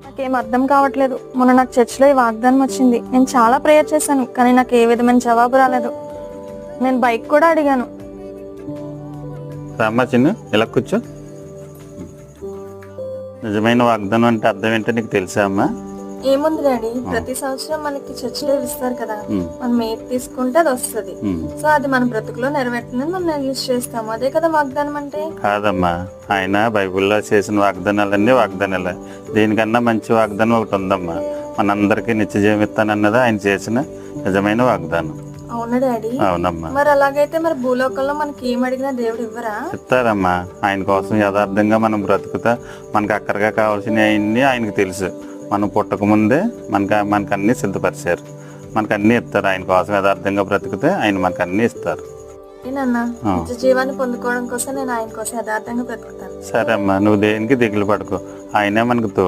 నాకేం అర్థం కావట్లేదు. మొన్న నాకు చర్చిలో ఈ వాగ్దానం వచ్చింది. నేను చాలా ప్రేయర్ చేశాను, కానీ నాకు ఏ విధమైన జవాబు రాలేదు. నేను బైక్ కూడా అడిగాను. రామ్మా చిన్ను, ఇలా కూర్చో. నిజమైన వాగ్దానం అంటే అర్థం ఏంటో నీకు తెలుసా అమ్మా? ఏముంది డాడీ, ప్రతి సంవత్సరం మనకి చర్చిలో ఇస్తారు కదా, మనం ఏది తీసుకుంటే అది వస్తుంది. సో అది మన బ్రతుకులో నెరవేరుతుందని మనం యూజ్ చేస్తాము. అదే కదా వాగ్దానం అంటే. కాదమ్మా, ఆయన బైబిల్లో చేసిన వాగ్దానాలన్నీ వాగ్దానాలే. దీనికన్నా మంచి వాగ్దానం ఒకటి ఉందమ్మా. మనందరికీ నిత్య జీవం ఇస్తానన్నది ఆయన చేసిన నిజమైన వాగ్దానం. అవునా డాడీ? అవునమ్మా. మరి అలాగైతే మరి భూలోకంలో మనకి ఏం అడిగినా దేవుడు ఇవ్వరా? ఇస్తారమ్మా. ఆయన కోసం యథార్థంగా మనం బ్రతుకుతా మనకు అక్కడిగా కావాల్సినవి అన్నీ ఆయనకు తెలుసు. మనం పుట్టక ముందే మనకు అన్నీ సిద్ధపరిచారు. మనకు అన్నీ ఇస్తారు. ఆయన కోసం యథార్థంగా బ్రతికితే ఆయన మనకు అన్నీ ఇస్తారు. నిత్య జీవాన్ని పొందుకోవడం కోసం నేను ఆయన కోసం యథార్థంగా బ్రతుకుతాను. సరే అమ్మా, నువ్వు దేనికి దిగులు పడకు. ఆయనే మనకు తోడు.